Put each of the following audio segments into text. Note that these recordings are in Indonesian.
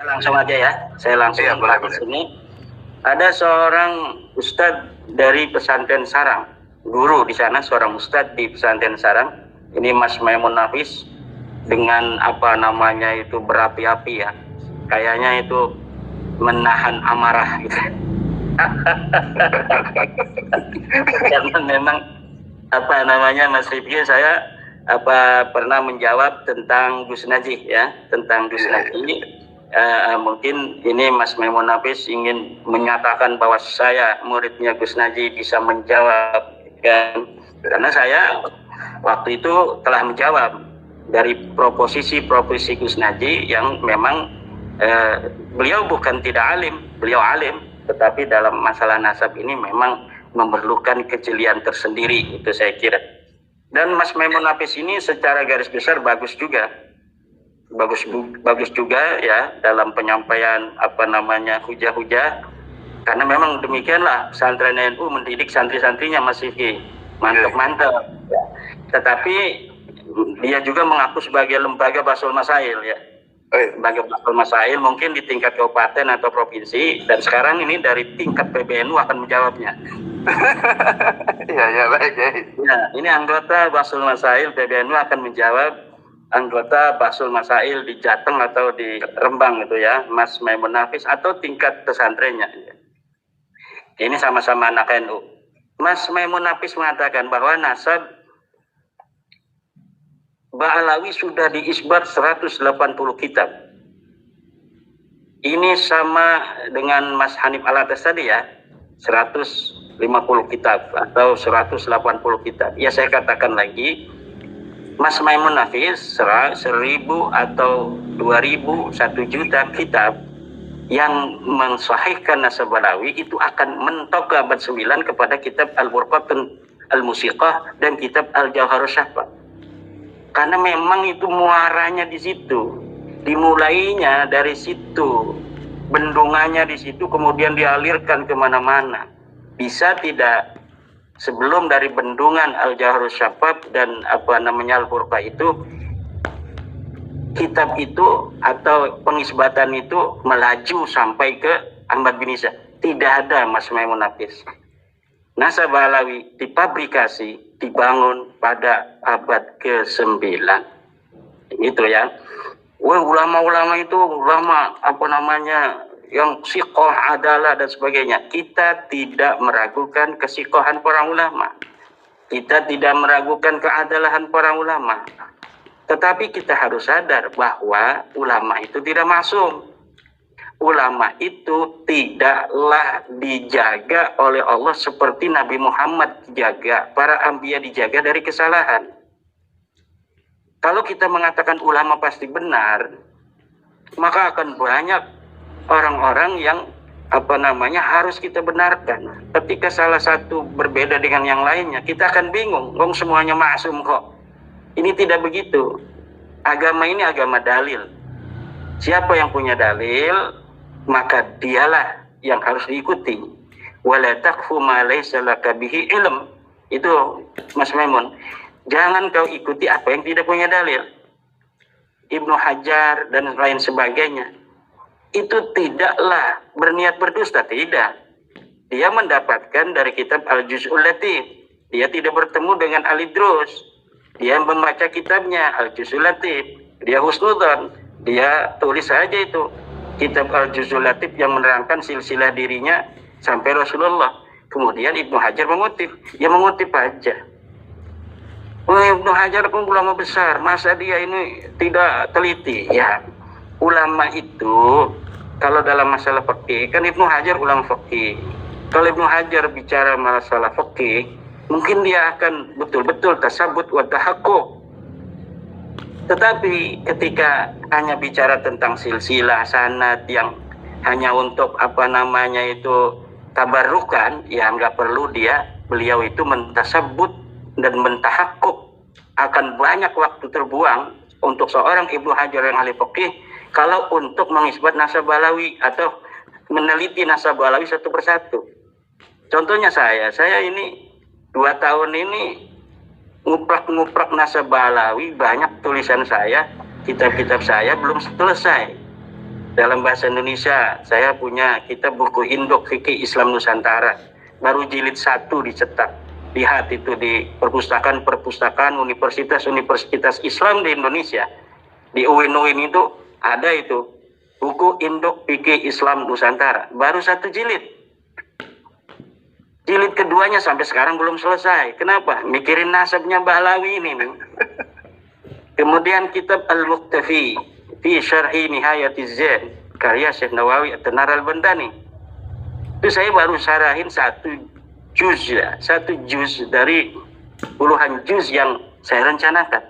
Langsung aja ya, saya langsung boleh. sini. Ada seorang ustadz dari pesantren Sarang, guru di sana, seorang ustadz di pesantren Sarang. Ini Mas Maimun Nafis dengan apa namanya itu berapi-api ya, kayaknya itu menahan amarah gitu. Karena memang apa namanya Mas Rifki, saya pernah menjawab tentang Gus Najih ya, tentang Gus Najih. Mungkin ini Mas Maimun Nafis ingin menyatakan bahwa saya muridnya Gus Najih bisa menjawab kan, karena saya waktu itu telah menjawab dari proposisi Gus Najih yang memang beliau bukan tidak alim, beliau alim, tetapi dalam masalah nasab ini memang memerlukan kejelian tersendiri, itu saya kira. Dan Mas Maimun Nafis ini secara garis besar bagus juga ya dalam penyampaian apa namanya hujah-hujah, karena memang demikianlah pesantren NU mendidik santri-santrinya Mas Rifki, mantap. Tetapi dia juga mengaku sebagai lembaga Basul Masail ya, lembaga Basul Masail mungkin di tingkat kabupaten atau provinsi, dan sekarang ini dari tingkat PBNU akan menjawabnya. Ya baik ya. Ya, ini anggota Basul Masail PBNU akan menjawab anggota Basul Masail di Jateng atau di Rembang gitu ya, Mas Maimun Nafis, atau tingkat pesantrennya. Ini sama-sama anak NU. Mas Maimun Nafis mengatakan bahwa nasab Ba'alawi sudah diisbat 180 kitab. Ini sama dengan Mas Hanif Alatas tadi ya, 150 kitab atau 180 kitab. Ya saya katakan lagi, Mas Maimun Nafis 1000 atau 2000, 1 juta kitab yang mensahihkan nasab Ba'alawi itu akan mentok ke abad 9 kepada kitab Al-Burqatun Al-Musiqah dan kitab Al-Jawharus Syahbah. Karena memang itu muaranya di situ, dimulainya dari situ, bendungannya di situ, kemudian dialirkan kemana-mana. Bisa tidak sebelum dari bendungan Al-Jawharus Syahbah dan apa namanya Al-Furqah itu, kitab itu atau pengisbatan itu melaju sampai ke Ahmad bin Isa? Tidak ada, Mas Maimun Nafis. Nasab Ba'alawi dipabrikasi, dibangun pada abad ke-9. Itu ya. Wah, ulama-ulama itu ulama apa namanya yang siqoh, adalah dan sebagainya. Kita tidak meragukan kesiqohan para ulama. Kita tidak meragukan keadalan para ulama. Tetapi kita harus sadar bahwa ulama itu tidak maksum. Ulama itu tidaklah dijaga oleh Allah seperti Nabi Muhammad dijaga, para anbiya dijaga dari kesalahan. Kalau kita mengatakan ulama pasti benar, maka akan banyak orang-orang yang apa namanya harus kita benarkan. Ketika salah satu berbeda dengan yang lainnya, kita akan bingung, semuanya maksum kok. Ini tidak begitu. Agama ini agama dalil. Siapa yang punya dalil, maka dialah yang harus diikuti. Wala taqfu ma laysa laka bihi ilm. Itu Mas Maimun. Jangan kau ikuti apa yang tidak punya dalil. Ibnu Hajar dan lain sebagainya itu tidaklah berniat berdusta, tidak. Dia mendapatkan dari kitab Al-Juz'ul Latif. Dia tidak bertemu dengan Al-Idrus. Dia membaca kitabnya Al-Juz'ul Latif. Dia husnudzon. Dia tulis saja itu kitab Al-Juz'ul Latif yang menerangkan silsilah dirinya sampai Rasulullah. Kemudian Ibnu Hajar mengutip. Ya mengutip aja. Ibnu Hajar pun ulama besar. Masa dia ini tidak teliti? Ya, ulama itu kalau dalam masalah fikih, kan Ibnu Hajar ulama fikih. Kalau Ibnu Hajar bicara masalah fikih, mungkin dia akan betul-betul tasabut wa tahaqquq. Tetapi ketika hanya bicara tentang silsilah sanad yang hanya untuk apa namanya itu tabarrukan, ya nggak perlu beliau itu mentasabut dan mentahakuk. Akan banyak waktu terbuang untuk seorang Ibnu Hajar yang ahli fikih kalau untuk mengisbat nasab Ba'alawi atau meneliti nasab Ba'alawi satu persatu. Contohnya saya ini 2 tahun ini nguprak nasab Ba'alawi, banyak tulisan saya, kitab-kitab saya belum selesai. dalam bahasa Indonesia. Saya punya kitab buku Induk Fikih Islam Nusantara, baru jilid 1 dicetak. Lihat itu di perpustakaan universitas Islam di Indonesia, di UIN itu ada itu buku Induk Fikih Islam Nusantara, baru 1 jilid. Jilid keduanya sampai sekarang belum selesai. Kenapa? Mikirin nasabnya Bahlawi ini nih. Kemudian kitab Al-Muqtafi fi Syarhi Nihayatiz Zain karya Syekh Nawawi At-Tanar Al-Bandani. Itu saya baru syarahin 1 juz ya, 1 juz dari puluhan juz yang saya rencanakan.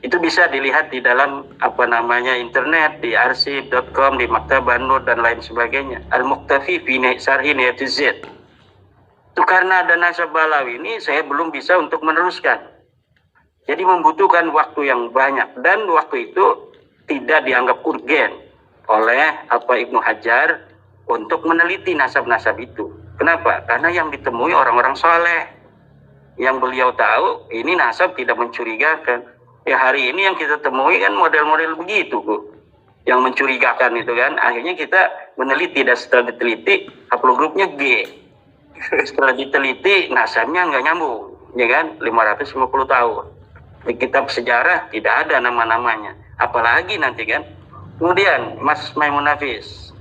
Itu bisa dilihat di dalam internet, di arsip.com, di Maktabah Nur dan lain sebagainya. Al-Muqtafi fi Syarhi Nihayatiz Zain. Itu karena ada nasab Bahlawi ini saya belum bisa untuk meneruskan. Jadi membutuhkan waktu yang banyak, dan waktu itu tidak dianggap urgen oleh Ibnu Hajar untuk meneliti nasab-nasab itu. Kenapa? Karena yang ditemui orang-orang soleh, yang beliau tahu ini nasab tidak mencurigakan. Ya hari ini yang kita temui kan model-model begitu, Bu, yang mencurigakan itu kan. Akhirnya kita meneliti, dan setelah diteliti haplogrupnya G. Setelah diteliti nasabnya nggak nyambung, ya kan, 550 tahun. Di kitab sejarah tidak ada nama-namanya, apalagi nanti kan. Kemudian Mas Maimun Nafis,